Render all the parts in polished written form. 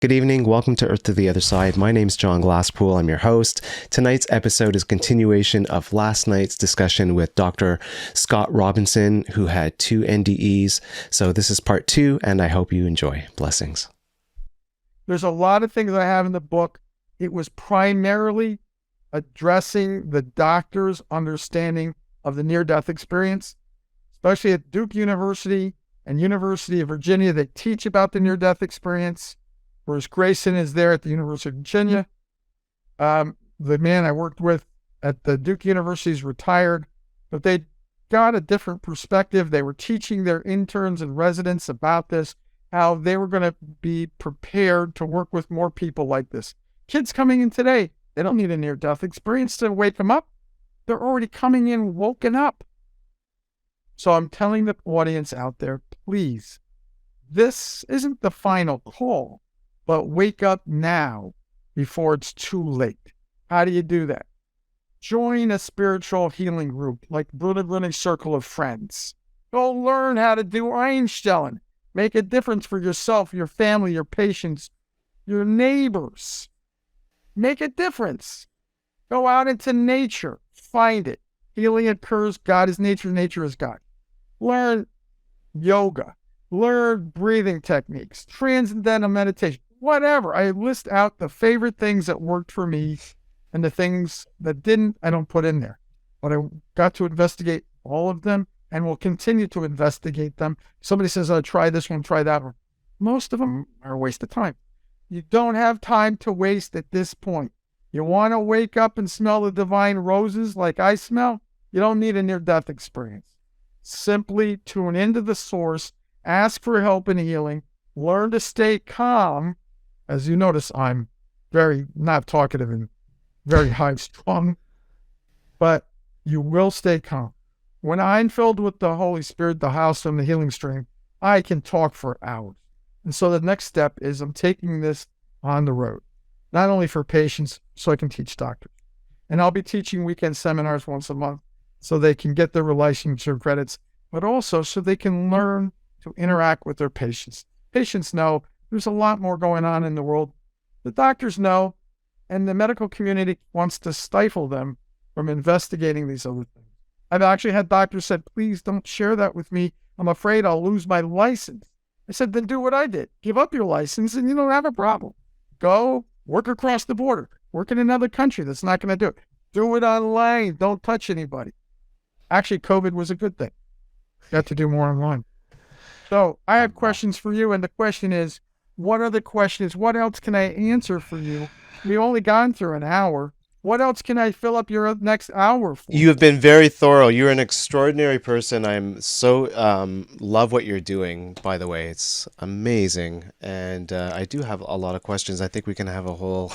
Good evening. Welcome to Earth to the Other Side. My name's John Glasspool. I'm your host. Tonight's episode is a continuation of last night's discussion with Dr. Scott Robinson, who had 2 NDEs. So this is part 2, and I hope you enjoy. Blessings. There's a lot of things I have in the book. It was primarily addressing the doctor's understanding of the near-death experience, especially at Duke University and University of Virginia. They teach about the near-death experience. Whereas Grayson is there at the University of Virginia. The man I worked with at the Duke University is retired, but they got a different perspective. They were teaching their interns and residents about this, how they were going to be prepared to work with more people like this. Kids coming in today, they don't need a near-death experience to wake them up. They're already coming in woken up. So I'm telling the audience out there, please, this isn't the final call. But wake up now before it's too late. How do you do that? Join a spiritual healing group like Buddha Running Circle of Friends. Go learn how to do Einstein. Make a difference for yourself, your family, your patients, your neighbors. Make a difference. Go out into nature. Find it. Healing occurs. God is nature. Nature is God. Learn yoga. Learn breathing techniques. Transcendental meditation. Whatever. I list out the favorite things that worked for me and the things that didn't, I don't put in there. But I got to investigate all of them and will continue to investigate them. Somebody says, oh, try this one, try that one. Most of them are a waste of time. You don't have time to waste at this point. You want to wake up and smell the divine roses like I smell? You don't need a near-death experience. Simply tune into the source, ask for help in healing, learn to stay calm. As you notice, I'm very not talkative and very high-strung, but you will stay calm. When I'm filled with the Holy Spirit, the house from the healing stream, I can talk for hours. And so the next step is I'm taking this on the road, not only for patients, so I can teach doctors. And I'll be teaching weekend seminars once a month so they can get their relationship credits, but also so they can learn to interact with their patients. Patients know there's a lot more going on in the world. The doctors know, and the medical community wants to stifle them from investigating these other things. I've actually had doctors said, please don't share that with me. I'm afraid I'll lose my license. I said, then do what I did. Give up your license and you don't have a problem. Go work across the border. Work in another country that's not going to do it. Do it online. Don't touch anybody. Actually, COVID was a good thing. Got to do more online. So I have questions for you, and the question is, what are the questions? What else can I answer for you? We've only gone through an hour. What else can I fill up your next hour for? You have been very thorough. You're an extraordinary person. I'm so love what you're doing, by the way. It's amazing. And I do have a lot of questions. I think we can have a whole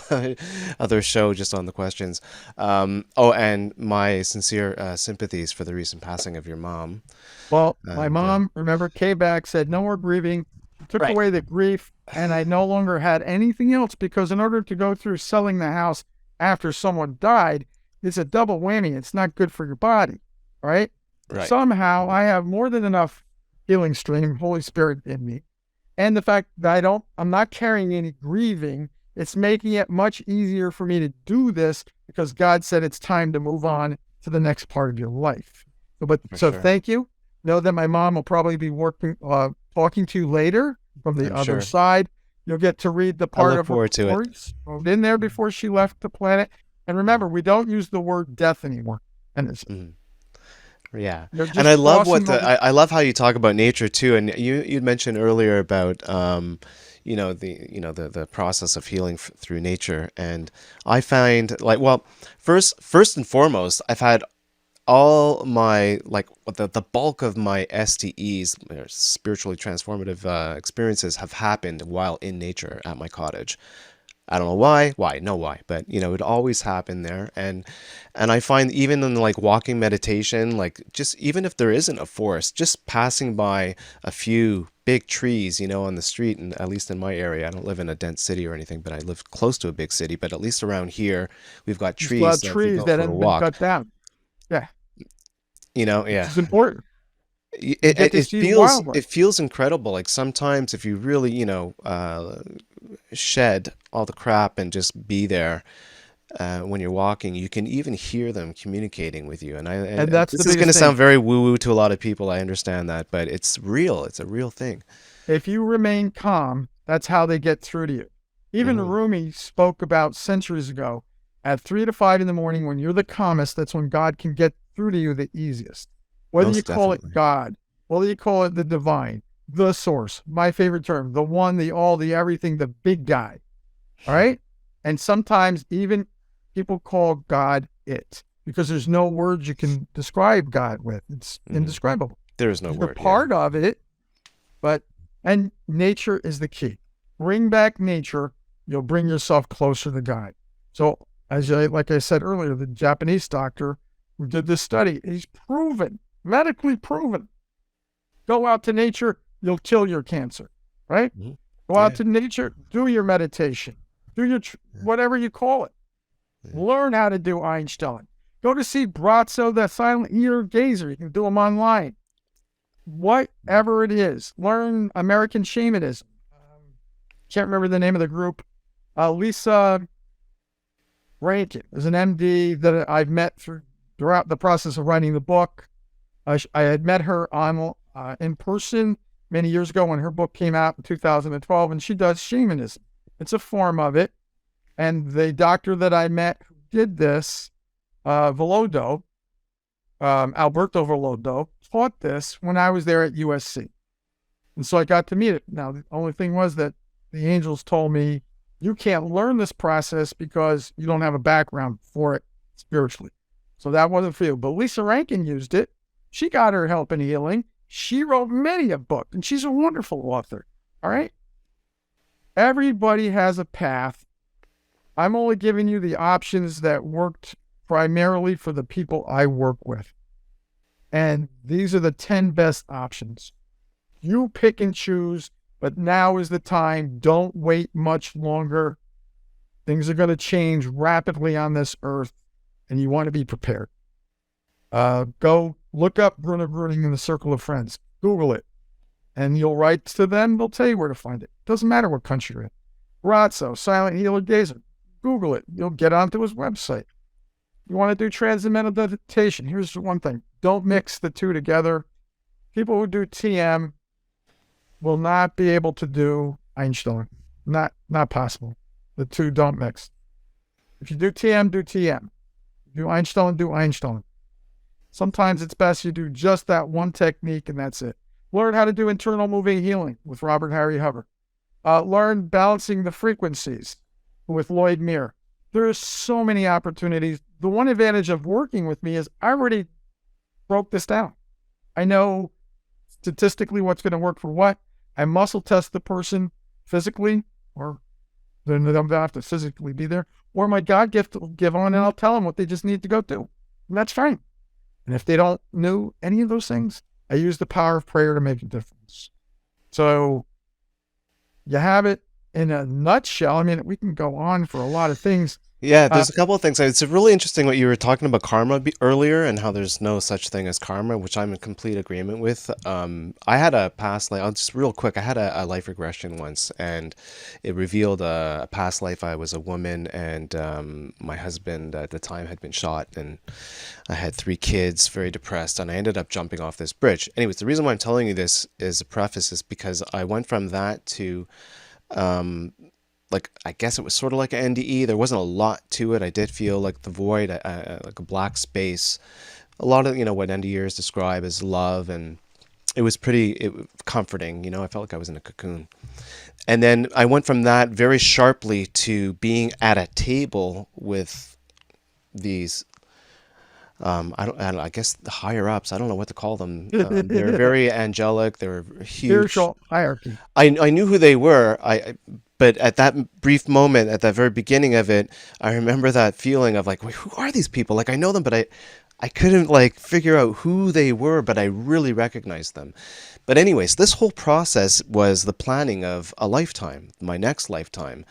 other show just on the questions. And my sincere sympathies for the recent passing of your mom. Well, my mom, remember, came back, said, no more grieving, took away the grief, and I no longer had anything else because in order to go through selling the house after someone died, it's a double whammy. It's not good for your body, right? Somehow I have more than enough healing stream, Holy Spirit in me. And the fact that I'm not carrying any grieving, it's making it much easier for me to do this because God said it's time to move on to the next part of your life. Thank you. Know that my mom will probably be talking to you later from the other side. You'll get to read the part of her stories in there before she left the planet. And remember, we don't use the word death anymore. And yeah, and I love I love how you talk about nature too. And you'd mentioned earlier about the process of healing through nature. And I find first and foremost, I've had all my the bulk of my STEs, spiritually transformative experiences, have happened while in nature at my cottage. I don't know why, but it always happened there. And I find even in walking meditation, just even if there isn't a forest, just passing by a few big trees, on the street, and at least in my area, I don't live in a dense city or anything, but I live close to a big city. But at least around here, we've got trees that have been cut down. Yeah. Yeah. It's important. it, You get it to it see feels wildlife. it feels incredible. Like sometimes if you really, shed all the crap and just be there when you're walking, you can even hear them communicating with you. And that's the This is going to biggest sound thing. very woo-woo to a lot of people. I understand that, but it's real. It's a real thing. If you remain calm, that's how they get through to you. Even Hmm. Rumi spoke about centuries ago at 3 to 5 in the morning, when you're the calmest, that's when God can get through to you the easiest. Whether you Most call it definitely. God, whether you call it the divine, the source, my favorite term, the one, the all, the everything, the big guy. All right. And sometimes even people call God it, because there's no words you can describe God with. It's Hmm. indescribable. There is no You're word. Yeah. part of it, but, and nature is the key. Bring back nature, you'll bring yourself closer to God. So, like I said earlier, the Japanese doctor who did this study, he's proven, medically proven, go out to nature, you'll kill your cancer, right? Hmm. Go out Yeah. to nature, do your meditation, do your, Yeah. whatever you call it. Yeah. Learn how to do Einstein. Go to see Brazzo, the silent ear gazer. You can do them online. Whatever it is, learn American shamanism. Can't remember the name of the group. Lisa Rankin is an MD that I've met throughout the process of writing the book. I had met her on in person many years ago when her book came out in 2012, and she does shamanism. It's a form of it. And the doctor that I met who did this, Velodo, Alberto Velodo, taught this when I was there at USC. And so I got to meet it. Now, the only thing was that the angels told me, you can't learn this process because you don't have a background for it spiritually. So that wasn't for you. But Lisa Rankin used it. She got her help in healing. She wrote many a book, and she's a wonderful author. All right. Everybody has a path. I'm only giving you the options that worked primarily for the people I work with. And these are the 10 best options. You pick and choose, but now is the time. Don't wait much longer. Things are going to change rapidly on this earth, and you want to be prepared. Go look up Bruno Bruning in the Circle of Friends. Google it, and you'll write to them. They'll tell you where to find it. Doesn't matter what country you're in. Razzo, Silent Healer Gazer. Google it. You'll get onto his website. You want to do transcendental meditation. Here's one thing. Don't mix the two together. People who do TM will not be able to do Einstein. Not possible. The two don't mix. If you do TM, do TM. Do Einstein, do Einstein. Sometimes it's best you do just that one technique and that's it. Learn how to do internal moving healing with Robert Harry Hubbard. Learn balancing the frequencies with Lloyd Meir. There's so many opportunities. The one advantage of working with me is I already broke this down. I know statistically what's going to work for what. I muscle test the person physically, or they don't have to physically be there, or my God gift will give on, and I'll tell them what they just need to go do. And that's fine. And if they don't know any of those things, I use the power of prayer to make a difference. So you have it in a nutshell. I mean, we can go on for a lot of things. Yeah, Uh, there's a couple of things. It's really interesting what you were talking about karma earlier and how there's no such thing as karma, which I'm in complete agreement with. I had a past life, I'll just real quick, I had a life regression once, and it revealed a past life. I was a woman, and my husband at the time had been shot, and I had 3 kids, very depressed, and I ended up jumping off this bridge. Anyways, the reason why I'm telling you this is a preface is because I went from that to um, like I guess it was sort of like an NDE. There wasn't a lot to it. I did feel like the void, like a black space. A lot of what NDEs describe as love, and it was comforting. I felt like I was in a cocoon. And then I went from that very sharply to being at a table with these. I guess the higher ups. I don't know what to call them. They're very angelic. They're huge. spiritual hierarchy. I knew who they were. But at that brief moment, at that very beginning of it, I remember that feeling of like, wait, who are these people? Like I know them, but I couldn't like figure out who they were, but I really recognized them. But anyways, this whole process was the planning of a lifetime, my next lifetime.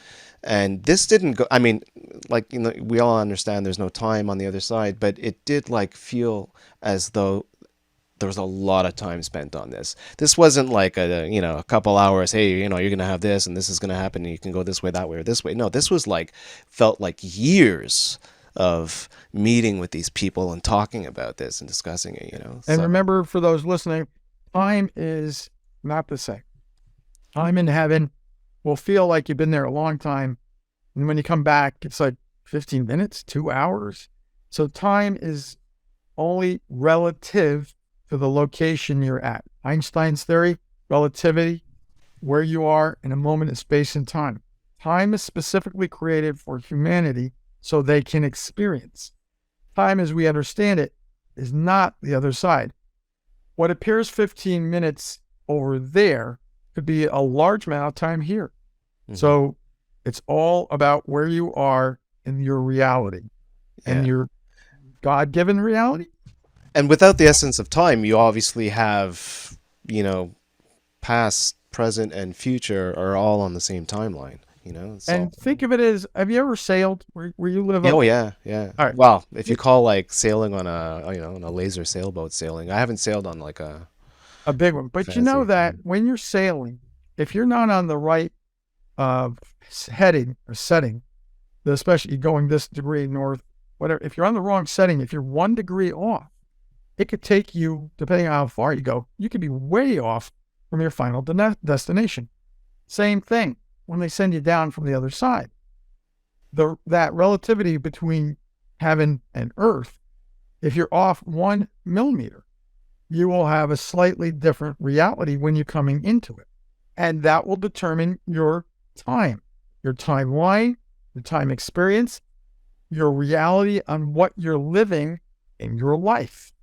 And this didn't go, I mean, like, we all understand there's no time on the other side, but it did like feel as though there was a lot of time spent on this. This wasn't like a couple hours. Hey, you're gonna have this and this is gonna happen, and you can go this way, that way, or this way. No, this was like felt like years of meeting with these people and talking about this and discussing it. And So remember, for those listening, time is not the same. Time in heaven will feel like you've been there a long time. And when you come back, it's like 15 minutes, 2 hours. So time is only relative to the location you're at. Einstein's theory, relativity, where you are in a moment of space and time. Time is specifically created for humanity so they can experience. Time as we understand it is not the other side. What appears 15 minutes over there could be a large amount of time here. mhm. So it's all about where you are in your reality and Yeah. your God-given reality. And without the essence of time, you obviously have, past, present, and future are all on the same timeline. It's all. And think of it as, have you ever sailed where you live Yeah, up? oh yeah, yeah. All right. Well, if you call like sailing on a laser sailboat sailing, I haven't sailed on like a A big one. But you know fancy. that when you're sailing, if you're not on the right uh, heading or setting, especially going this degree north, whatever, if you're on the wrong setting, if you're 1 degree off, it could take you, depending on how far you go, you could be way off from your final destination. Same thing when they send you down from the other side. That relativity between heaven and earth, if you're off 1 millimeter, you will have a slightly different reality when you're coming into it. And that will determine your timeline, your time experience, your reality on what you're living in your life.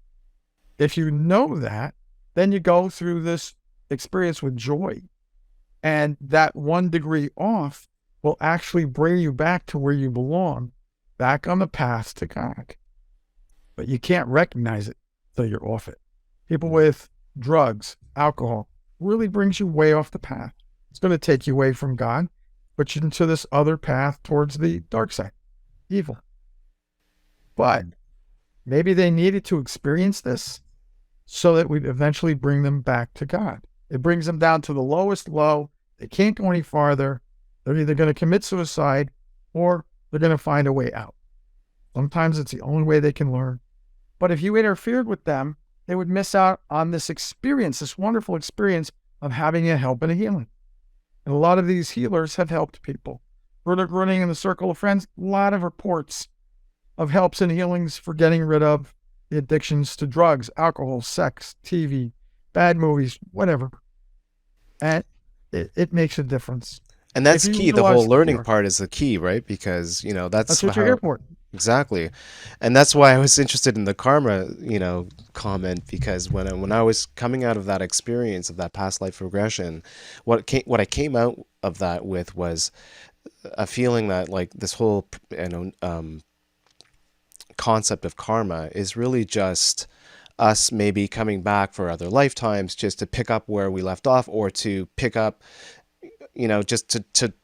If you know that, then you go through this experience with joy. And that 1 degree off will actually bring you back to where you belong, back on the path to God. But you can't recognize it till you're off it. People with drugs, alcohol, really brings you way off the path. It's going to take you away from God, put you into this other path towards the dark side, evil. But maybe they needed to experience this so that we'd eventually bring them back to God. It brings them down to the lowest low. They can't go any farther. They're either going to commit suicide or they're going to find a way out. Sometimes it's the only way they can learn. But if you interfered with them, they would miss out on this experience, this wonderful experience of having a help and a healing. And a lot of these healers have helped people. Running in the circle of friends, a lot of reports of helps and healings for getting rid of the addictions to drugs, alcohol, sex, TV, bad movies, whatever. And it makes a difference. And that's If you key. The whole utilize the learning cure, part is the key, right? Because, that's that's what you're here how. for. Exactly. And that's why I was interested in the karma, comment, because when I was coming out of that experience of that past life regression, what I came out of that with was a feeling that like this whole concept of karma is really just us maybe coming back for other lifetimes just to pick up where we left off, or to pick up, just to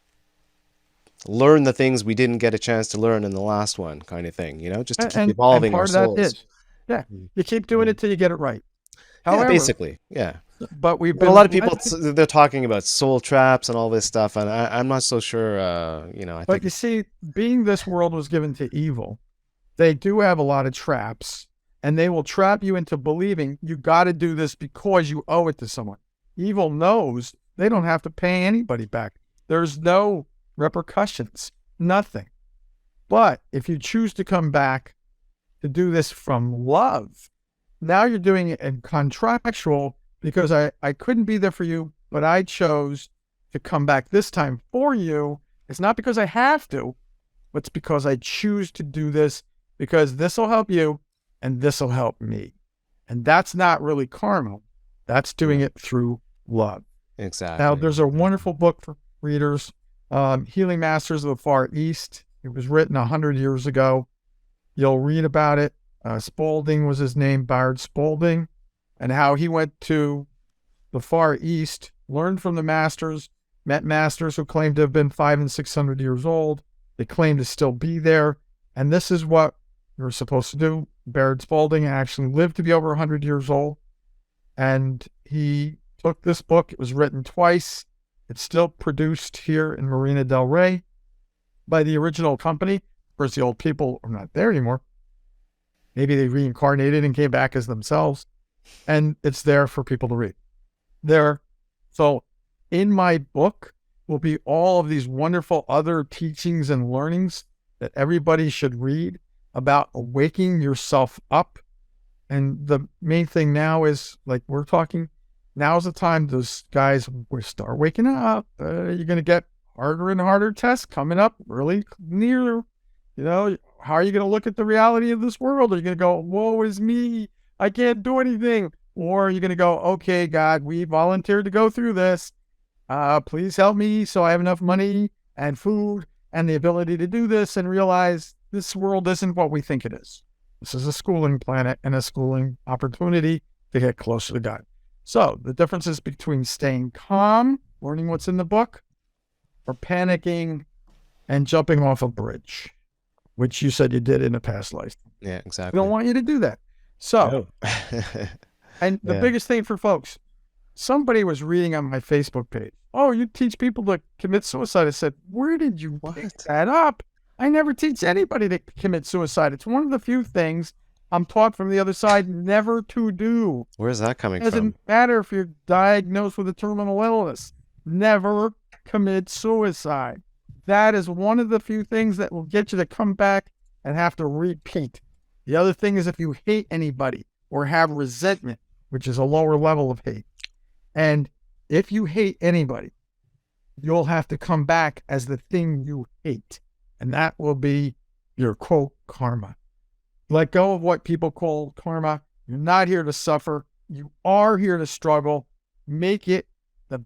learn the things we didn't get a chance to learn in the last one, kind of thing, just to keep And evolving our part of that souls. is, yeah, you keep doing it till you get it right. Yeah, However, basically. Yeah. but we've And a lot of been people, led, they're talking about soul traps and all this stuff, and I'm not so sure, I but think. you see, being this world was given to evil, they do have a lot of traps, and they will trap you into believing you got to do this because you owe it to someone. Evil knows they don't have to pay anybody back. There's no repercussions, nothing. But if you choose to come back to do this from love, now you're doing it in contractual, because I couldn't be there for you, but I chose to come back this time for you. It's not because I have to, but it's because I choose to do this, because this will help you and this will help me. And that's not really karma. That's doing it through love. Exactly. Now, there's a wonderful book for readers, Healing Masters of the Far East. It was written 100 years ago. You'll read about it. Spalding was his name, Bayard Spalding, and how he went to the Far East, learned from the masters, met masters who claimed to have been 500 and 600 years old. They claimed to still be there. And this is what you're supposed to do. Bayard Spalding actually lived to be over 100 years old. And he took this book. It was written twice. It's still produced here in Marina del Rey by the original company. Of course, the old people are not there anymore. Maybe they reincarnated and came back as themselves. And it's there for people to read. There. So in my book will be all of these wonderful other teachings and learnings that everybody should read about waking yourself up. And the main thing now is, like we're talking, now's the time those guys will start waking up. You're going to get harder and harder tests coming up really near. How are you going to look at the reality of this world? Are you going to go, woe is me, I can't do anything? Or are you going to go, okay, God, we volunteered to go through this. Please help me so I have enough money and food and the ability to do this, and realize this world isn't what we think it is. This is a schooling planet and a schooling opportunity to get closer to God. So the differences between staying calm, learning what's in the book, or panicking and jumping off a bridge, which you said you did in a past life. Yeah, We exactly. don't want you to do that. So, No. and the Yeah. biggest thing for folks, somebody was reading on my Facebook page, oh, you teach people to commit suicide. I said, where did you pick What? that up? I never teach anybody to commit suicide. It's one of the few things I'm taught from the other side never to do. Where's that coming It from? doesn't matter if you're diagnosed with a terminal illness. Never commit suicide. That is one of the few things that will get you to come back and have to repeat. The other thing is if you hate anybody or have resentment, which is a lower level of hate. And if you hate anybody, you'll have to come back as the thing you hate. And that will be your quote karma. Let go of what people call karma. You're not here to suffer. You are here to struggle. Make it the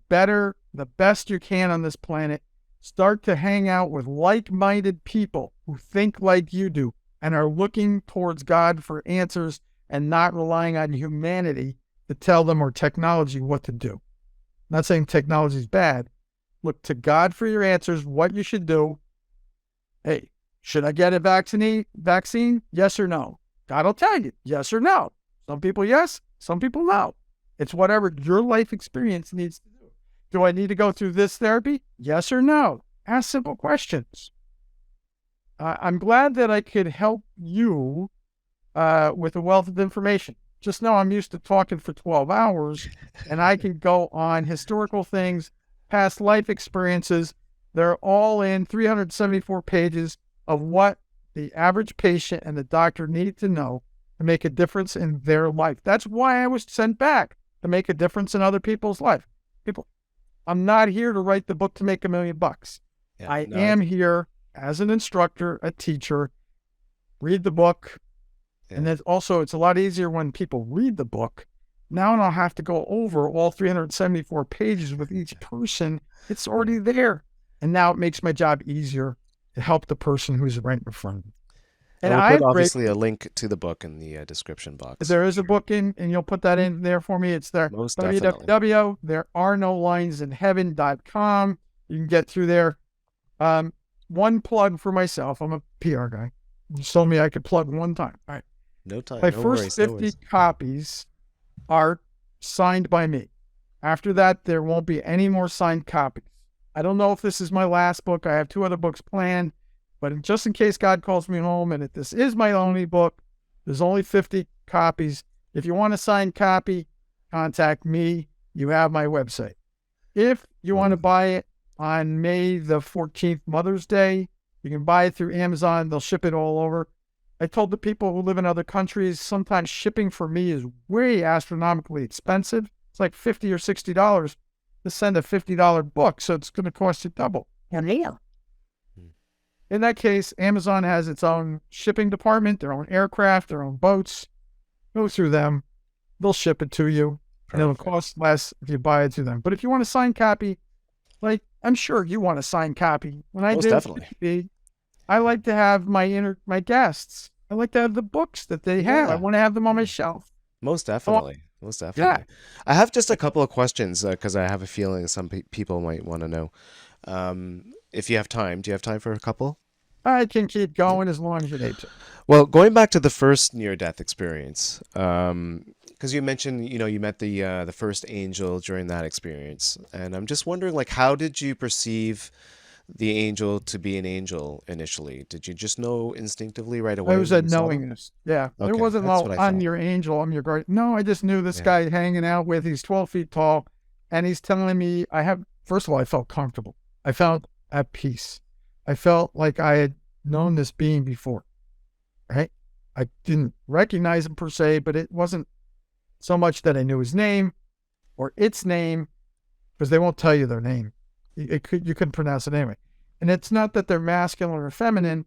best you can on this planet. Start to hang out with like-minded people who think like you do and are looking towards God for answers and not relying on humanity to tell them, or technology, what to do. I'm not saying technology is bad. Look to God for your answers, what you should do. Hey, should I get a vaccine? Yes or no? God will tell you, yes or no. Some people yes, some people no. It's whatever your life experience needs to do. Do I need to go through this therapy? Yes or no? Ask simple questions. I'm glad that I could help you with a wealth of information. Just know I'm used to talking for 12 hours, and I can go on historical things, past life experiences. They're all in 374 pages of what the average patient and the doctor need to know to make a difference in their life. That's why I was sent back, to make a difference in other people's life. I'm not here to write the book to make $1 million. Yeah, I no, am here as an instructor, a teacher. Read the book. Yeah. And then also, it's a lot easier when people read the book. Now I don't have to go over all 374 pages with each person. It's already there. And now it makes my job easier to help the person who's right in front of me. And And we'll I put have great, obviously a link to the book in the description box. there is a book in, and you'll put that in there for me. It's there. Most definitely. www.therearenolinesinheaven.com. You can get through there. One plug for myself. I'm a PR guy. You just told me I could plug one time. All right. No time. My no first worries, no 50 worries. copies are signed by me. After that, there won't be any more signed copies. I don't know if this is my last book. I have 2 other books planned, but just in case God calls me home and if this is my only book, there's only 50 copies. If you want a signed copy, contact me. You have my website. If you want to buy it on May the 14th, Mother's Day, you can buy it through Amazon. They'll ship it all over. I told the people who live in other countries, sometimes shipping for me is way astronomically expensive. It's like $50 or $60 to send a $50 book, so it's going to cost you double. In that case, Amazon has its own shipping department, their own aircraft, their own boats. Go through them. They'll ship it to you, and it'll Perfect. cost less if you buy it through them. But if you want a signed copy, like I'm sure you want a signed copy. When I Most do definitely. TV, I like to have my guests. I like to have the books that they have. I Yeah. want to have them on my shelf. Most I want- definitely. Most definitely. I have just a couple of questions because I have a feeling some people might want to know. If you have time, do you have time for a couple? I can keep going as long as you need to. Well, going back to the first near-death experience, because you mentioned, you met the first angel during that experience, and I'm just wondering, like, how did you perceive the angel to be an angel initially? Did you just know instinctively right It away was when a you saw them? knowingness. Yeah. It Okay, wasn't, that's well, what I I'm thought. your angel, I'm your guardian. No, I just knew this Yeah. guy hanging out with, he's 12 feet tall, and he's telling me first of all, I felt comfortable. I felt at peace. I felt like I had known this being before, right? I didn't recognize him per se, but it wasn't so much that I knew his name or its name, because they won't tell you their name. You couldn't pronounce it anyway. And it's not that they're masculine or feminine.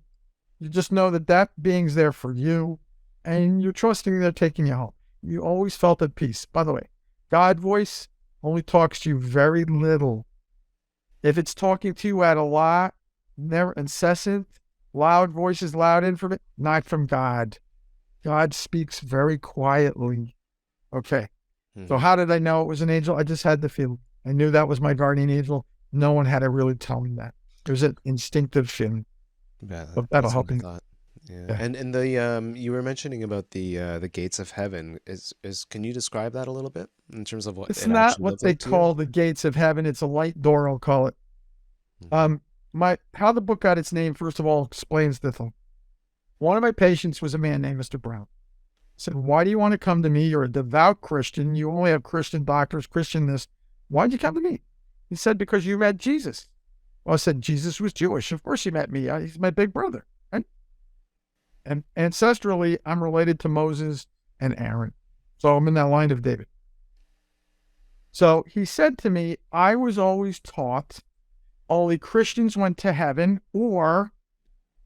You just know that that being's there for you, and you're trusting they're taking you home. You always felt at peace. By the way, God voice only talks to you very little. If it's talking to you at a lot, never incessant, loud voices, loud information, not from God. God speaks very quietly. Okay. So Hmm. how did I know it was an angel? I just had the feeling. I knew that was my guardian angel. No one had to really tell me that. It was an instinctive feeling. Yeah, But that'll that's what help I you. thought. Yeah, Yeah. and the you were mentioning about the gates of heaven. Is Can you describe that a little bit in terms of what It's it not actually what looked they like to you? call the gates of heaven. It's a light door, I'll call it. Hmm. My how the book got its name, first of all, explains the thing. One of my patients was a man named Mr. Brown. I said, why do you want to come to me? You're a devout Christian. You only have Christian doctors, Christian this. Why'd you come to me? He said, because you met Jesus. Well, I said, Jesus was Jewish. Of course he met me. He's my big brother. Right? And ancestrally, I'm related to Moses and Aaron. So I'm in that line of David. So he said to me, I was always taught only Christians went to heaven, or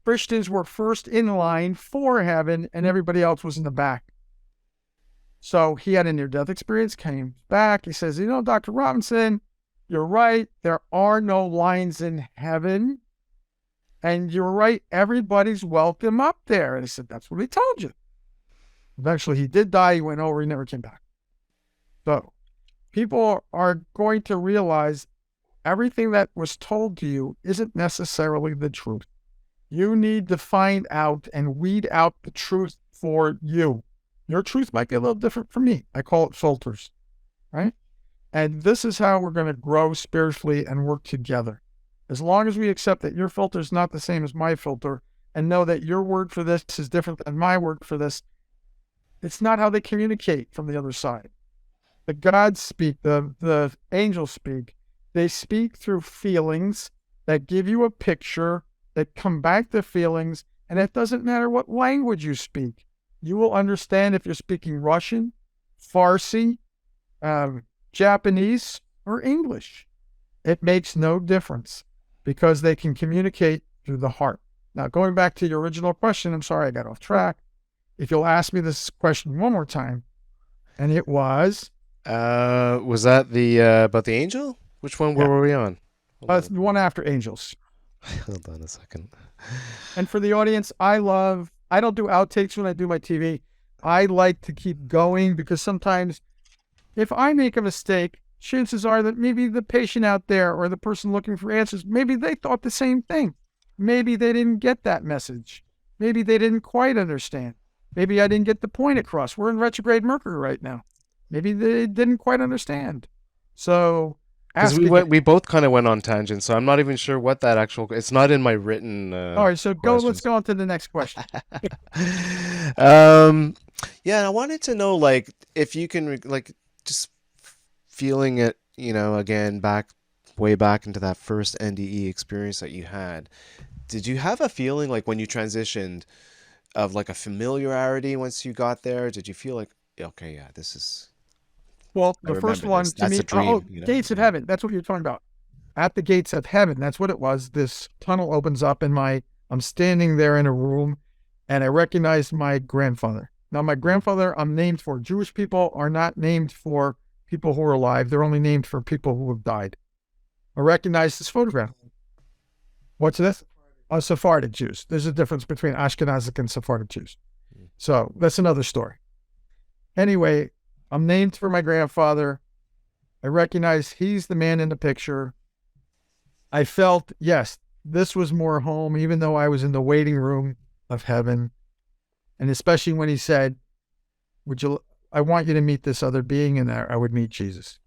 Christians were first in line for heaven and everybody else was in the back. So he had a near death experience, came back. He says, Dr. Robinson, you're right. There are no lines in heaven. And you're right. Everybody's welcome up there. And I said, that's what he told you. Eventually he did die. He went over. He never came back. So people are going to realize everything that was told to you isn't necessarily the truth. You need to find out and weed out the truth for you. Your truth might be a little different from me. I call it filters, right? And this is how we're going to grow spiritually and work together. As long as we accept that your filter is not the same as my filter and know that your word for this is different than my word for this, it's not how they communicate from the other side. The gods speak, the angels speak. They speak through feelings that give you a picture, that come back to feelings, and it doesn't matter what language you speak. You will understand if you're speaking Russian, Farsi, Japanese, or English. It makes no difference because they can communicate through the heart. Now, going back to your original question, I'm sorry I got off track. If you'll ask me this question one more time, and it was, Was that the about the angel? Which one yeah, were we on? Hold on. the one after angels. Hold on a second. And for the audience, I don't do outtakes when I do my TV. I like to keep going because sometimes if I make a mistake, chances are that maybe the patient out there or the person looking for answers, maybe they thought the same thing. Maybe they didn't get that message. Maybe they didn't quite understand. Maybe I didn't get the point across. We're in retrograde Mercury right now. Maybe they didn't quite understand. So Because ask again. we both kind of went on tangents, so I'm not even sure what that actual. It's not in my written All right, so let's questions. go on to the next question. um, yeah, I wanted to know, like, if you can, like, just feeling it, again, way back into that first NDE experience that you had. Did you have a feeling like when you transitioned of like a familiarity once you got there? Did you feel like, "Yeah, okay, yeah, this is, Well, I the first remember this. one to That's a me, oh, dream, gates of Yeah. heaven. That's what you're talking about. At the gates of heaven. That's what it was. This tunnel opens up and I'm standing there in a room and I recognize my grandfather. Now, my Mhm. grandfather, I'm named for. Jewish people are not named for people who are alive. They're only named for people who have died. I recognize this photograph. What's this? Sephardic Jews. There's a difference between Ashkenazic and Sephardic Jews. So that's another story. Anyway, I'm named for my grandfather. I recognize he's the man in the picture. I felt, yes, this was more home, even though I was in the waiting room of heaven. And especially when he said, would you, I want you to meet this other being, and I would meet Jesus.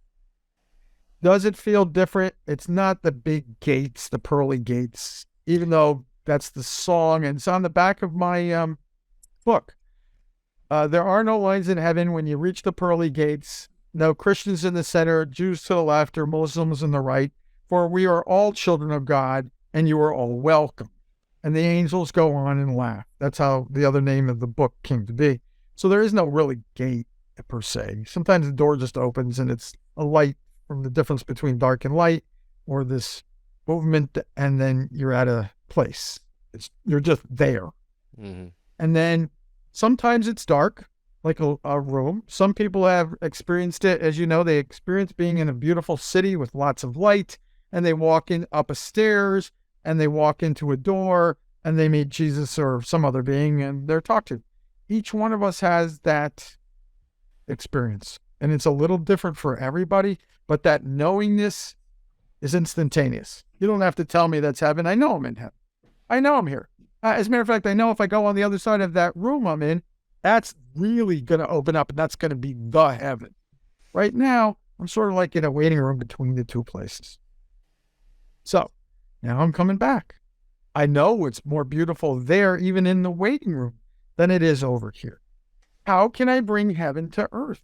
Does it feel different? It's not the big gates, the pearly gates, even though that's the song and it's on the back of my book. There are no lines in heaven when you reach the pearly gates. No Christians in the center, Jews to the left, or Muslims in the right. For we are all children of God, and you are all welcome. And the angels go on and laugh. That's how the other name of the book came to be. So there is no really gate per se. Sometimes the door just opens and it's a light from the difference between dark and light, or this movement, and then you're at a place. You're just there. Hmm. And then sometimes it's dark, like a room. Some people have experienced it, as you know, they experience being in a beautiful city with lots of light, and they walk in up a stairs, and they walk into a door, and they meet Jesus or some other being, and they're talked to. Each one of us has that experience, and it's a little different for everybody, but that knowingness is instantaneous. You don't have to tell me that's heaven. I know I'm in heaven. I know I'm here. As a matter of fact, I know if I go on the other side of that room I'm in, that's really going to open up, and that's going to be the heaven. Right now, I'm sort of like in a waiting room between the two places. So now I'm coming back. I know it's more beautiful there, even in the waiting room, than it is over here. How can I bring heaven to earth?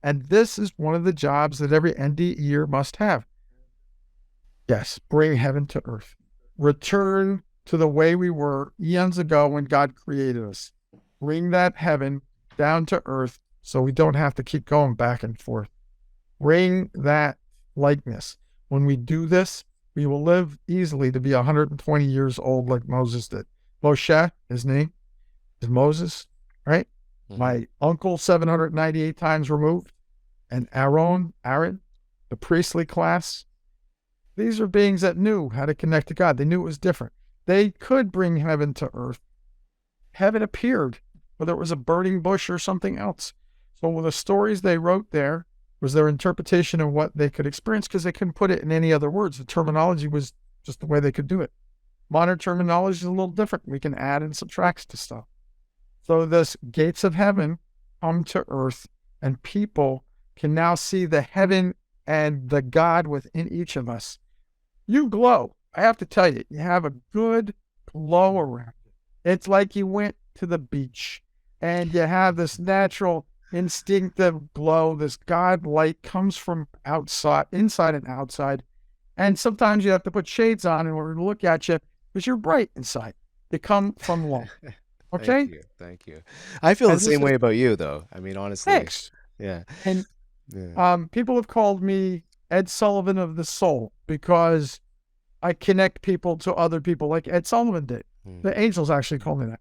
And this is one of the jobs that every NDE must have. Yes, bring heaven to earth. Return to the way we were eons ago when God created us. Bring that heaven down to earth so we don't have to keep going back and forth. Bring that likeness. When we do this, we will live easily to be 120 years old like Moses did. Moshe, his name is Moses, right? Hmm. My uncle, 798 times removed, and Aaron, the priestly class. These are beings that knew how to connect to God. They knew it was different. They could bring heaven to earth. Heaven appeared, whether it was a burning bush or something else. So with the stories they wrote there was their interpretation of what they could experience, because they couldn't put it in any other words. The terminology was just the way they could do it. Modern terminology is a little different. We can add and subtract to stuff. So this gates of heaven come to earth, and people can now see the heaven and the God within each of us. You glow. I have to tell you, you have a good glow around you. It's like you went to the beach and you have this natural instinctive glow. This God light comes from outside, inside and outside. And sometimes you have to put shades on in order to look at you because you're bright inside. They come from love. Thank Okay? you. Thank you. I feel the And this same is way about you, though. I mean, honestly. thanks. Yeah. And Yeah. people have called me Ed Sullivan of the soul because I connect people to other people like Ed Sullivan did. Mm. The angels actually call me that.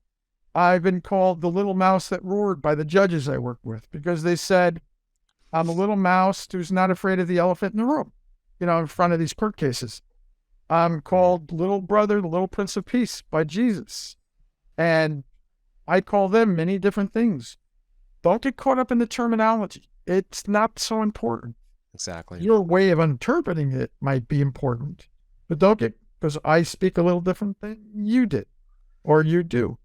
I've been called the little mouse that roared by the judges I work with because they said I'm a little mouse who's not afraid of the elephant in the room, in front of these court cases. I'm called little brother, the little prince of peace by Jesus. And I call them many different things. Don't get caught up in the terminology. It's not so important. Exactly. Your way of interpreting it might be important, but don't get, because I speak a little different than you did or you do.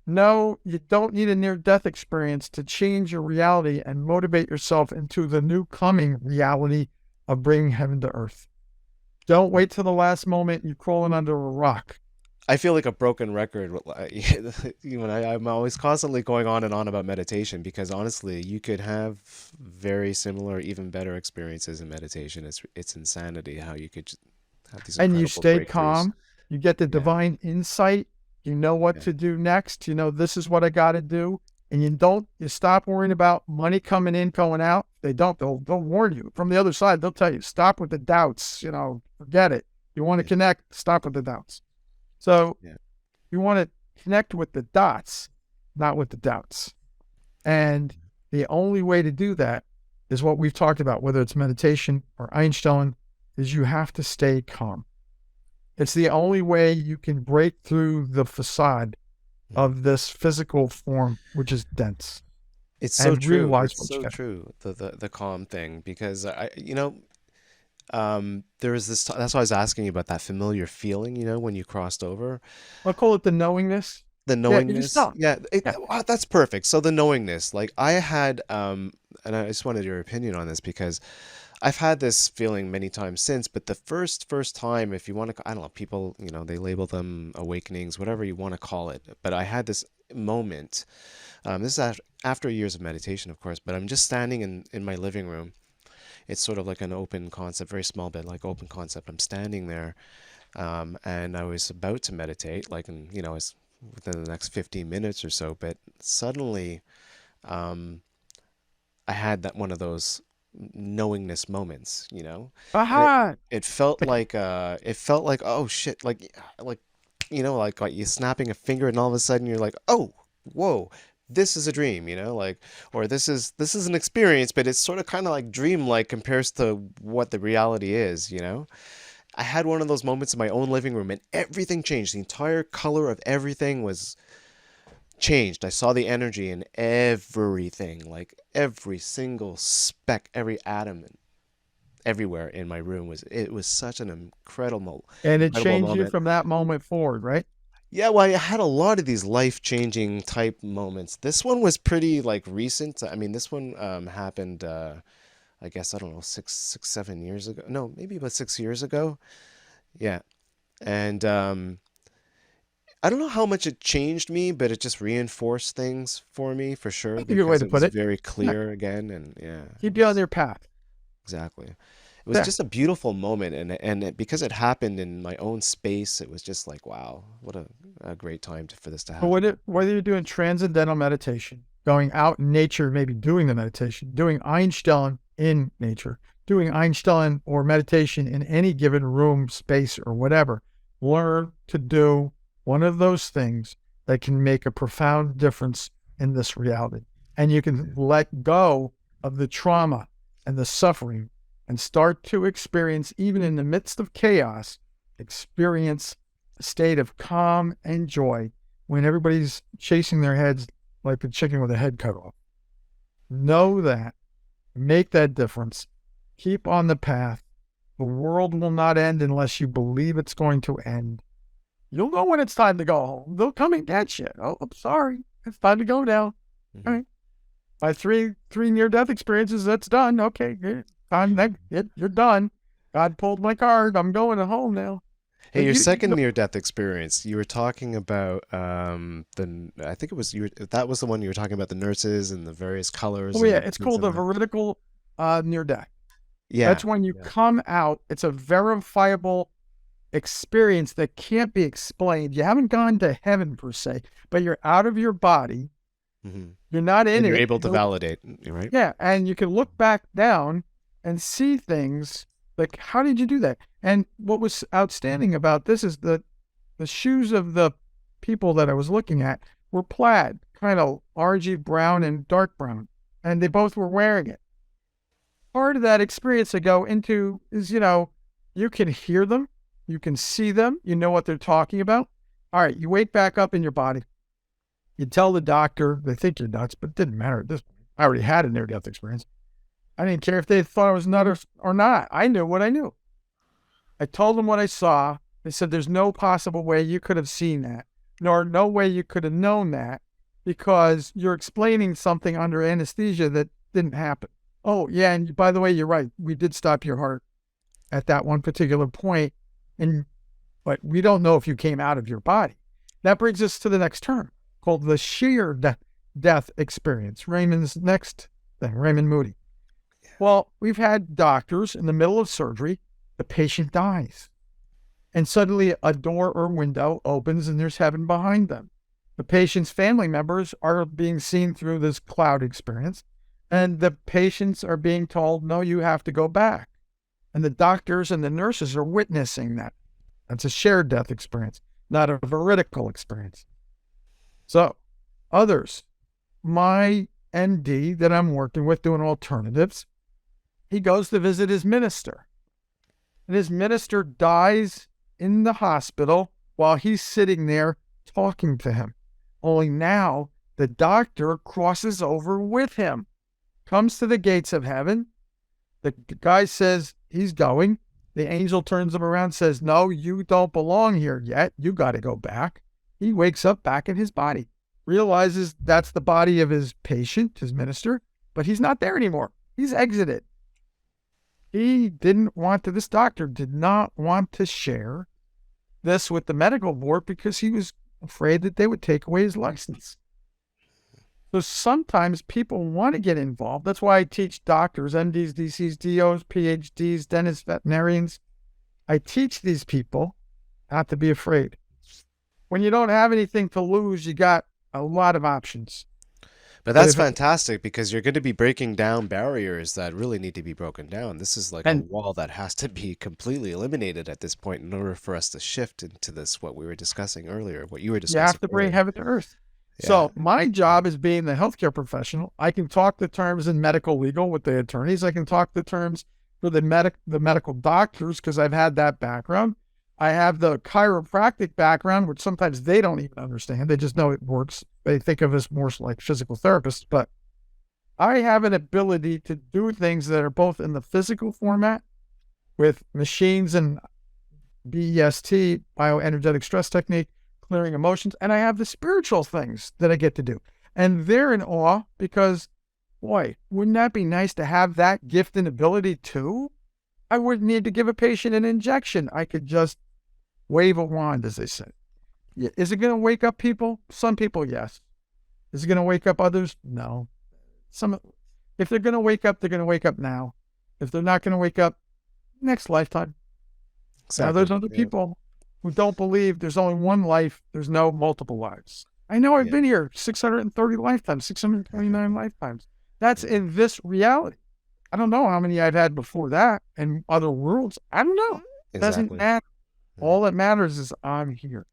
No, you don't need a near-death experience to change your reality and motivate yourself into the new coming reality of bringing heaven to earth. Don't wait till the last moment and you're crawling under a rock. I feel like a broken record. I'm always constantly going on and on about meditation because honestly, you could have very similar, even better experiences in meditation. It's insanity how you could have these And you incredible stay breakthroughs. calm. You get the Yeah. divine insight. You know what Yeah. to do next. You know, this is what I got to do. And you stop worrying about money coming in, going out. They don't, they'll warn you from the other side. They'll tell you, stop with the doubts, forget it. You want to Yeah. connect, stop with the doubts. So Yeah. you want to connect with the dots, not with the doubts. And the only way to do that is what we've talked about, whether it's meditation or Einstein, is you have to stay calm. It's the only way you can break through the facade Mm. of this physical form, which is dense, It's so and true. realize It's what you so can. true. The calm thing because there was this. That's why I was asking you about that familiar feeling. When you crossed over. I'll call it the knowingness. The Yeah, you just knowingness, know. yeah, Yeah. wow, that's perfect. So the knowingness, like I had, and I just wanted your opinion on this because I've had this feeling many times since, but the first time, if you want to, I don't know, people, they label them awakenings, whatever you want to call it. But I had this moment. This is after years of meditation, of course, but I'm just standing in my living room. It's sort of like an open concept, very small bit, like open concept. I'm standing there, and I was about to meditate, like, it's within the next 15 minutes or so, but suddenly, um, I had that one of those knowingness moments, and Aha! it felt like, oh shit, like like you snapping a finger and all of a sudden you're like, oh, whoa, this is a dream, like, or this is an experience, but it's sort of kind of like dream-like compares to what the reality is. I had one of those moments in my own living room and everything changed. The entire color of everything was changed. I saw the energy in everything, like every single speck, every atom, and everywhere in my room it was such an And it incredible changed you moment. from that moment forward, right? Yeah, well, I had a lot of these life-changing type moments. This one was pretty like recent. I mean, this one happened I guess I don't know, 7 years ago. No, maybe about 6 years ago. Yeah. And I don't know how much it changed me, but it just reinforced things for me for sure That's a good way because to it was put it. very Yeah. clear again. And yeah, Keep you on your path. exactly. It was Yeah. just a beautiful moment, because it happened in my own space, it was just like, wow, what a great time for this to But happen. whether you're doing transcendental meditation, going out in nature, maybe doing the meditation, doing Einstein in nature, doing Einstein or meditation in any given room, space, or whatever, learn to do one of those things that can make a profound difference in this reality. And you can let go of the trauma and the suffering and start to experience, even in the midst of chaos, experience a state of calm and joy when everybody's chasing their heads like a chicken with a head cut off. Know that. Make that difference. Keep on the path. The world will not end unless you believe it's going to end. You'll know when it's time to go home. They'll come and get you. Oh, I'm sorry. It's time to go now. All Hmm. right. By three near-death experiences, that's done. Okay, you're done. God pulled my card. I'm going home now. Hey, your You second know, near-death experience, you were talking about I think it was that was the one you were talking about the nurses and the various colors oh yeah, and it's things called like the that. veridical near-death. Yeah. That's when you Yeah. come out. It's a verifiable experience that can't be explained. You haven't gone to heaven per se, but you're out of your body. Hmm. You're not in And you're it. able to validate, right? Yeah, and you can look back down and see things like, how did you do that? And what was outstanding about this is that the shoes of the people that I was looking at were plaid, kind of orangey brown and dark brown, and they both were wearing it. Part of that experience to go into is, you can hear them, you can see them, you know what they're talking about. All right, you wake back up in your body. You tell the doctor, they think you're nuts, but it didn't matter at this point. I already had a near death experience. I didn't care if they thought I was nuts or not. I knew what I knew. I told them what I saw. They said, there's no possible way you could have seen that, nor no way you could have known that, because you're explaining something under anesthesia that didn't happen. Oh, yeah, and by the way, you're right. We did stop your heart at that one particular point, but we don't know if you came out of your body. That brings us to the next term called the sheer death experience. Raymond's next thing, Raymond Moody. Well, we've had doctors in the middle of surgery, the patient dies, and suddenly a door or window opens and there's heaven behind them. The patient's family members are being seen through this cloud experience, and the patients are being told, no, you have to go back. And the doctors and the nurses are witnessing that. That's a shared death experience, not a veridical experience. So, others, my ND that I'm working with doing alternatives, he goes to visit his minister. And his minister dies in the hospital while he's sitting there talking to him. Only now the doctor crosses over with him, comes to the gates of heaven. The guy says he's going. The angel turns him around and says, no, you don't belong here yet. You got to go back. He wakes up back in his body, realizes that's the body of his patient, his minister, but he's not there anymore. He's exited. He didn't want to, this doctor did not want to share this with the medical board because he was afraid that they would take away his license. So sometimes people want to get involved. That's why I teach doctors, MDs, DCs, DOs, PhDs, dentists, veterinarians. I teach these people not to be afraid. When you don't have anything to lose, you got a lot of options. But But that's if it, fantastic because you're going to be breaking down barriers that really need to be broken down. This is like a and wall that has to be completely eliminated at this point in order for us to shift into this, what we were discussing earlier, what you were you have discussing to bring earlier. heaven to earth. Yeah. So my job is being the healthcare professional. I can talk the terms in medical legal with the attorneys. I can talk the terms for the medical doctors because I've had that background. I have the chiropractic background, which sometimes they don't even understand. They just know it works. They think of us more like physical therapists, but I have an ability to do things that are both in the physical format with machines and BEST, bioenergetic stress technique, clearing emotions, and I have the spiritual things that I get to do. And they're in awe because, boy, wouldn't that be nice to have that gift and ability too? I wouldn't need to give a patient an injection. I could just wave a wand, as they say. Yeah. Is it going to wake up people? Some people, yes. Is it going to wake up others? No. If they're going to wake up, they're going to wake up now. If they're not going to wake up, next lifetime. Now, Exactly. there's other Yeah. people who don't believe there's only one life. There's no multiple lives. I know I've Yeah. been here 630 lifetimes, 629 lifetimes. That's in this reality. I don't know how many I've had before that in other worlds. I don't know. Doesn't Exactly. matter. All that matters is I'm here.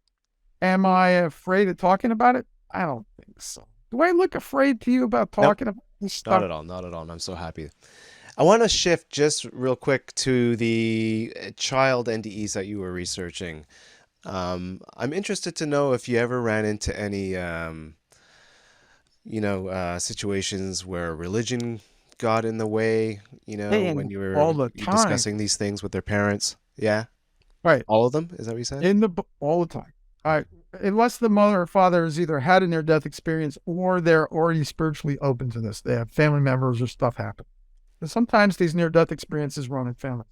Am I afraid of talking about it? I don't think so. Do I look afraid to you about Nope. talking about this Not stuff? at all. Not at all. I'm so happy. I want to shift just real quick to the child NDEs that you were researching. I'm interested to know if you ever ran into any, situations where religion got in the way, when And you all were the time, discussing these things with their parents. Yeah, right? all of them? Is that what you said? All the time. I Unless the mother or father has either had a near-death experience or they're already spiritually open to this. They have family members or stuff happen. And sometimes these near-death experiences run in families.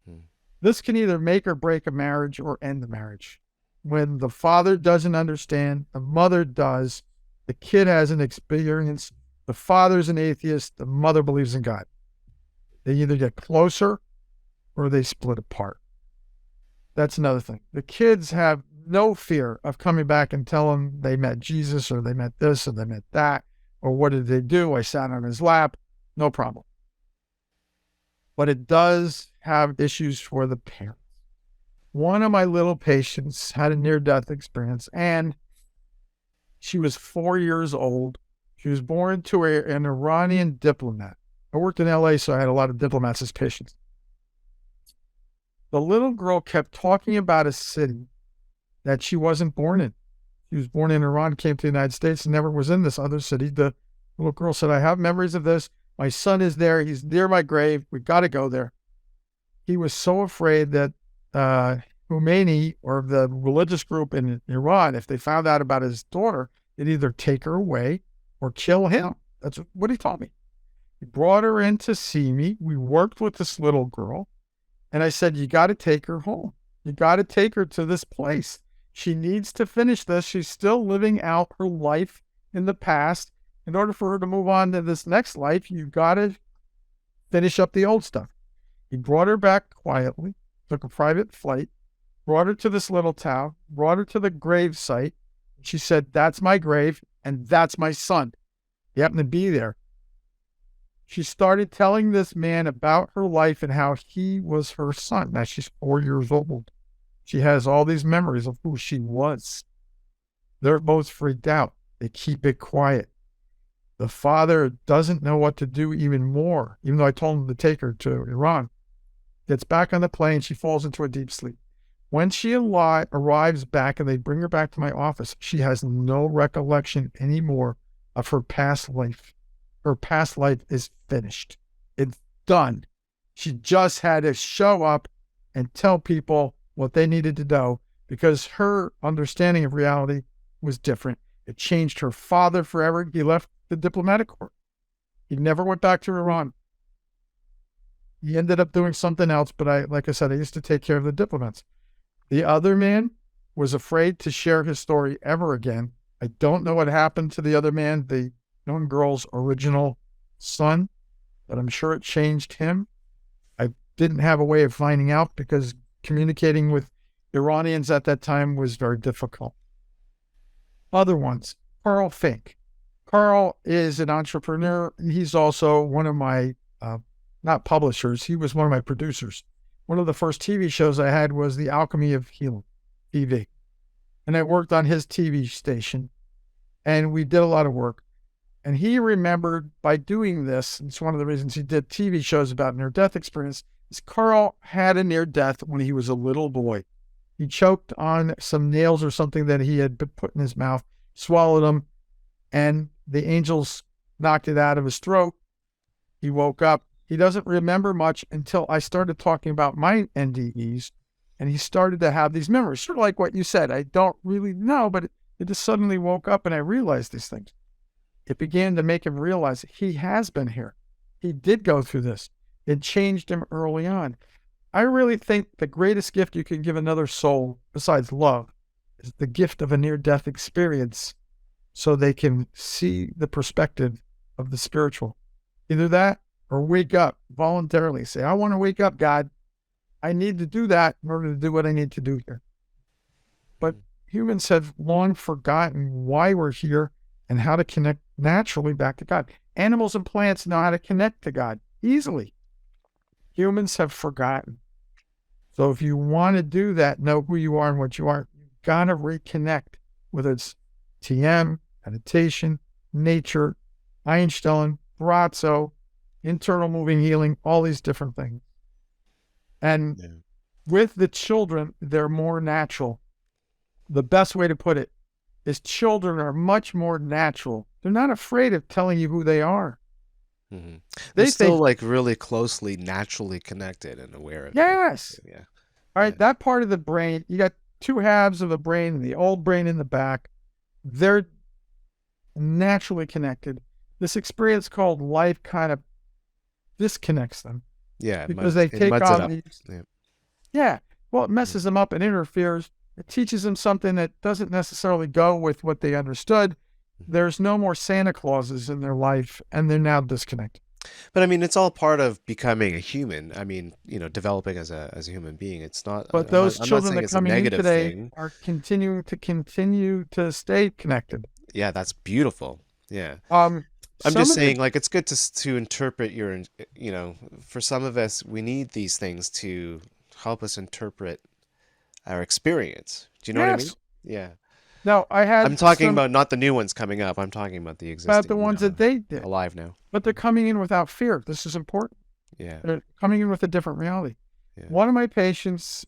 Hmm. This can either make or break a marriage or end the marriage. When the father doesn't understand, the mother does, the kid has an experience, the father's an atheist, the mother believes in God. They either get closer or they split apart. That's another thing. The kids have no fear of coming back and telling they met Jesus or they met this or they met that. Or what did they do? I sat on his lap. No problem. But it does have issues for the parents. One of my little patients had a near-death experience, and she was 4 years old. She was born to an Iranian diplomat. I worked in LA, so I had a lot of diplomats as patients. The little girl kept talking about a city that she wasn't born in. She was born in Iran, came to the United States, and never was in this other city. The little girl said, I have memories of this. My son is there. He's near my grave. We got to go there. He was so afraid that Khomeini or the religious group in Iran, if they found out about his daughter, they'd either take her away or kill him. That's what he told me. He brought her in to see me. We worked with this little girl. And I said, you got to take her home. You got to take her to this place. She needs to finish this. She's still living out her life in the past. In order for her to move on to this next life, you've got to finish up the old stuff. He brought her back quietly, took a private flight, brought her to this little town, brought her to the grave site. She said, that's my grave and that's my son. He happened to be there. She started telling this man about her life and how he was her son. Now she's 4 years old. She has all these memories of who she was. They're both freaked out. They keep it quiet. The father doesn't know what to do even more, even though I told him to take her to Iran. Gets back on the plane. She falls into a deep sleep. When she arrives back and they bring her back to my office, she has no recollection anymore of her past life. Her past life is finished. It's done. She just had to show up and tell people what they needed to know because her understanding of reality was different. It changed her father forever. He left the diplomatic corps. He never went back to Iran. He ended up doing something else, but like I said, I used to take care of the diplomats. The other man was afraid to share his story ever again. I don't know what happened to the other man, the young girl's original son, but I'm sure it changed him. I didn't have a way of finding out because communicating with Iranians at that time was very difficult. Other ones, Carl Fink. Carl is an entrepreneur. He's also one of my, not publishers, he was one of my producers. One of the first TV shows I had was The Alchemy of Healing, TV. And I worked on his TV station, and we did a lot of work. And he remembered by doing this, it's one of the reasons he did TV shows about near-death experience, is Carl had a near-death when he was a little boy. He choked on some nails or something that he had put in his mouth, swallowed them, and the angels knocked it out of his throat. He woke up. He doesn't remember much until I started talking about my NDEs, and he started to have these memories, sort of like what you said. I don't really know, but it just suddenly woke up and I realized these things. It began to make him realize he has been here. He did go through this. It changed him early on. I really think the greatest gift you can give another soul, besides love, is the gift of a near-death experience so they can see the perspective of the spiritual. Either that or wake up voluntarily. Say, I want to wake up, God. I need to do that in order to do what I need to do here. But humans have long forgotten why we're here and how to connect naturally back to God. Animals and plants know how to connect to God easily. Humans have forgotten. So if you want to do that, know who you are and what you are, you've got to reconnect, whether it's TM, meditation, nature, Einstein, Brazzo, internal moving healing, all these different things. And with the children, they're more natural. The best way to put it is children are much more natural. They're not afraid of telling you who they are. Mm-hmm. They're They still think, like really closely, naturally connected and aware of it. yes. Yeah. All Yeah. right, that part of the brain, you got two halves of the brain, the old brain in the back. They're naturally connected. This experience called life kind of disconnects them Yeah. because they It take muds it on up. these. Yeah. Yeah, well, it messes them up and interferes. It teaches them something that doesn't necessarily go with what they understood. There's no more Santa Clauses in their life, and they're now disconnected. But I mean, it's all part of becoming a human. I mean, developing as a human being. It's not. But I'm not. those I'm not children saying that it's a coming in negative today thing. are continue to stay connected. Yeah, that's beautiful. Yeah. I'm Some just of the saying, like, it's good to interpret for some of us, we need these things to help us interpret our experience. Do you know what I mean? yes. Yeah. Now I I'm had talking some about not the new ones coming up. I'm talking about the about the existing, ones that they did, alive now. but they're coming in without fear. This is important. Yeah. They're coming in with a different reality. Yeah. One of my patients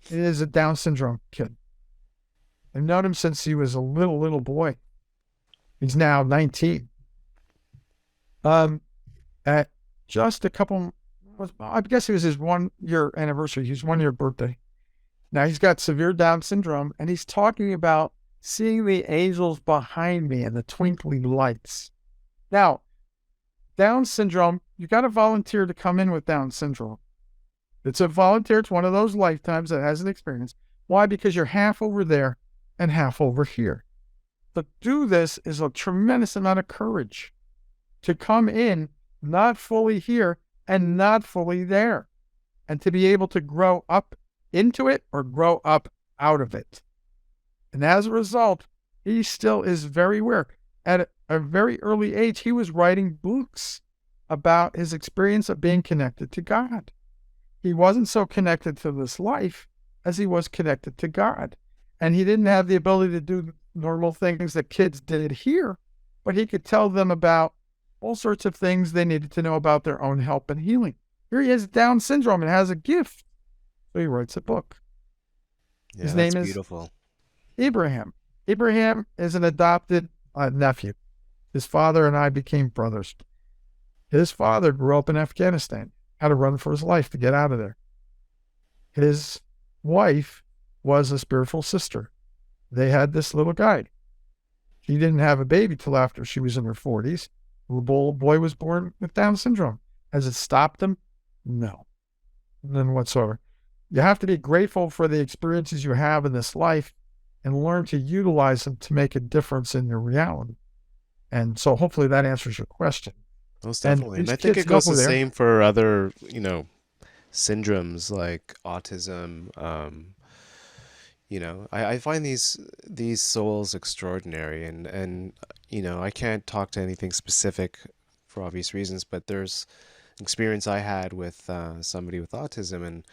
is a Down syndrome kid. I've known him since he was a little boy. He's now 19. At just a couple, I guess it was his 1 year anniversary, his 1 year birthday. Now he's got severe Down syndrome, and he's talking about seeing the angels behind me and the twinkling lights. Now, Down syndrome, you got to volunteer to come in with Down syndrome. It's a volunteer. It's one of those lifetimes that has an experience. Why? Because you're half over there and half over here. To do this is a tremendous amount of courage to come in, not fully here and not fully there, and to be able to grow up into it or grow up out of it. And as a result, he still is very aware. At a very early age, he was writing books about his experience of being connected to God. He wasn't so connected to this life as he was connected to God. And he didn't have the ability to do normal things that kids did here, but he could tell them about all sorts of things they needed to know about their own help and healing. Here he has Down syndrome and has a gift. So he writes a book. Yeah, His that's name is beautiful. Abraham. Abraham is an adopted nephew. His father and I became brothers. His father grew up in Afghanistan, had to run for his life to get out of there. His wife was a spiritual sister. They had this little guy. She didn't have a baby till after she was in her 40s. The boy was born with Down syndrome. Has it stopped him? No, none whatsoever. You have to be grateful for the experiences you have in this life and learn to utilize them to make a difference in your reality. And so hopefully that answers your question. Most And definitely. And these I think kids it go goes through the there. same for other, syndromes like autism. I find these souls extraordinary, and I can't talk to anything specific for obvious reasons, but there's experience I had with somebody with autism, and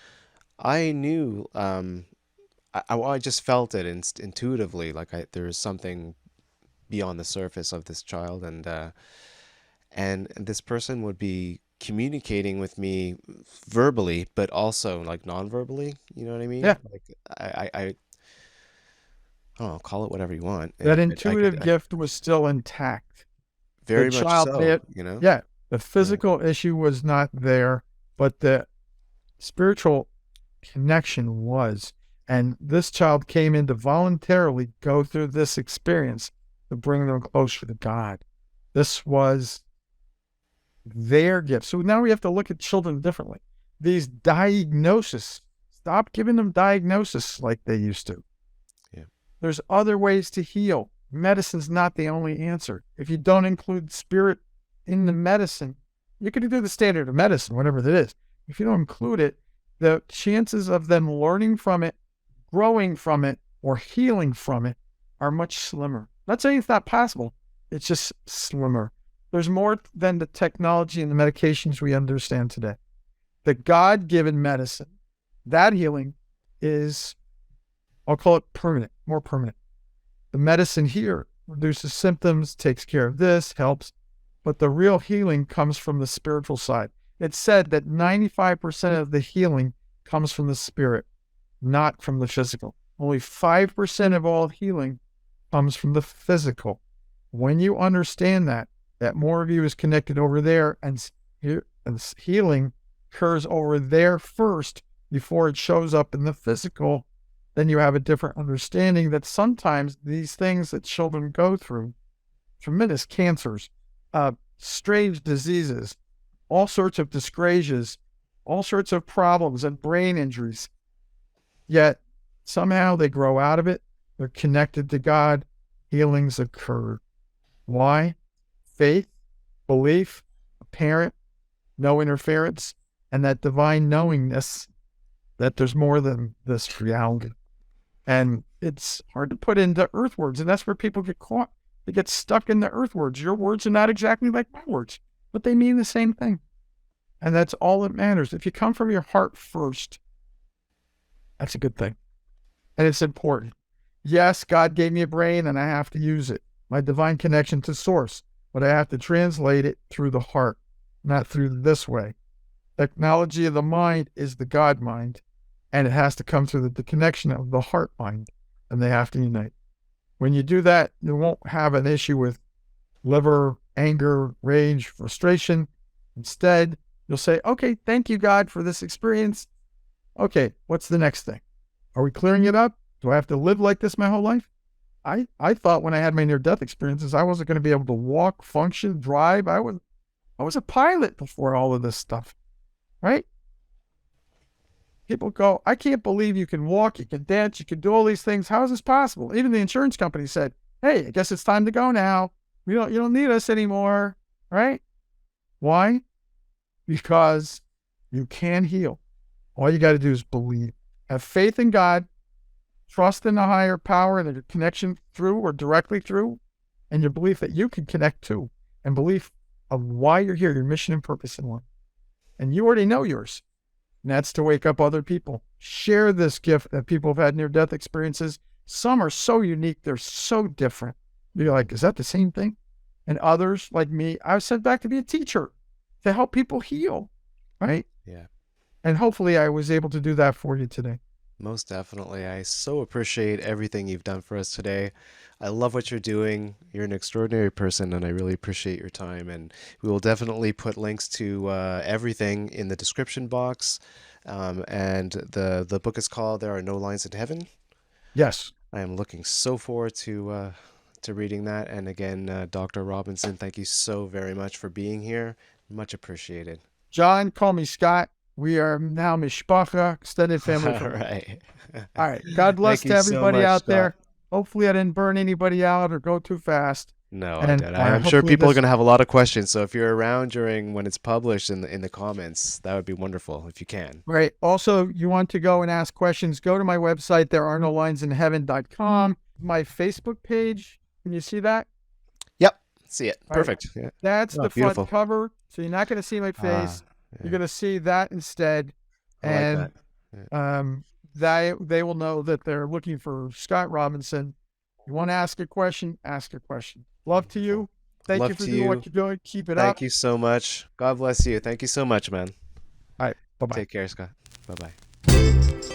I knew I just felt it intuitively, like there was something beyond the surface of this child, and this person would be communicating with me verbally, but also like non-verbally. You know what I mean? Yeah, Like I don't know, call it whatever you want. that intuitive gift was still intact. The Very much child may so, have, yeah, the Yeah. physical issue was not there, but the spiritual connection was. And this child came in to voluntarily go through this experience to bring them closer to God. This was their gift. So now we have to look at children differently. These diagnoses, stop giving them diagnosis like they used to. Yeah. There's other ways to heal. Medicine's not the only answer. If you don't include spirit in the medicine, you can do the standard of medicine, whatever that is. If you don't include it, the chances of them learning from it, growing from it, or healing from it are much slimmer. Not saying it's not possible, it's just slimmer. There's more than the technology and the medications we understand today. The God given medicine, that healing is, I'll call it permanent, more permanent. The medicine here reduces symptoms, takes care of this, helps, but the real healing comes from the spiritual side. It's said that 95% of the healing comes from the spirit, not from the physical. Only 5% of all healing comes from the physical. When you understand that more of you is connected over there, and healing occurs over there first before it shows up in the physical, then you have a different understanding that sometimes these things that children go through, tremendous cancers, strange diseases, all sorts of dyscrasias, all sorts of problems and brain injuries, yet somehow they grow out of it. They're connected to God. Healings occur. Why? Faith, belief, a parent, no interference, and that divine knowingness that there's more than this reality. And it's hard to put into earth words. And that's where people get caught. They get stuck in the earth words. Your words are not exactly like my words, but they mean the same thing. And that's all that matters. If you come from your heart first, that's a good thing. And it's important. Yes, God gave me a brain and I have to use it. My divine connection to source, but I have to translate it through the heart, not through this way. Technology of the mind is the God mind, and it has to come through the connection of the heart mind, and they have to unite. When you do that, you won't have an issue with liver, anger, rage, frustration. Instead, you'll say, okay, thank you, God, for this experience. Okay, what's the next thing? Are we clearing it up? Do I have to live like this my whole life? I thought when I had my near-death experiences, I wasn't going to be able to walk, function, drive. I was a pilot before all of this stuff, right? People go, I can't believe you can walk, you can dance, you can do all these things. How is this possible? Even the insurance company said, hey, I guess it's time to go now. You don't need us anymore, right? Why? Because you can heal. All you got to do is believe. Have faith in God, trust in the higher power and your connection through or directly through, and your belief that you can connect to, and belief of why you're here, your mission and purpose in life. And you already know yours. And that's to wake up other people. Share this gift that people have had near-death experiences. Some are so unique. They're so different. You're like, is that the same thing? And others, like me, I was sent back to be a teacher to help people heal, right? Yeah. And hopefully I was able to do that for you today. Most definitely. I so appreciate everything you've done for us today. I love what you're doing. You're an extraordinary person, and I really appreciate your time. And we will definitely put links to everything in the description box. And the book is called "There Are No Lines in Heaven." Yes. I am looking so forward to reading that. And again, Dr. Robinson, thank you so very much for being here. Much appreciated. John, call me Scott. We are now mishpacha, extended family All for life. right. All right. God Thank bless to you so everybody much, out Scott. there. Hopefully, I didn't burn anybody out or go too fast. No, I And did. I'm sure hopefully people are this. going to have a lot of questions. So if you're around during when it's published in the comments, that would be wonderful if you can. Right. Also, you want to go and ask questions, go to my website, thereareno-linesinheaven.com. My Facebook page. Can you see that? Yep. See it. All right. Perfect. Yeah. That's Oh, the front beautiful. cover. So you're not going to see my Ah, face. You're yeah. going to see that instead. I like And that. Yeah. they will know that they're looking for Scott Robinson. You want to ask a question? Ask a question. Love to Wonderful. you. Thank you Love for to doing what you. you're doing. Keep it Thank up. you so much. God bless you. Thank you so much, man. All right. Bye bye. Take care, Scott. Bye bye.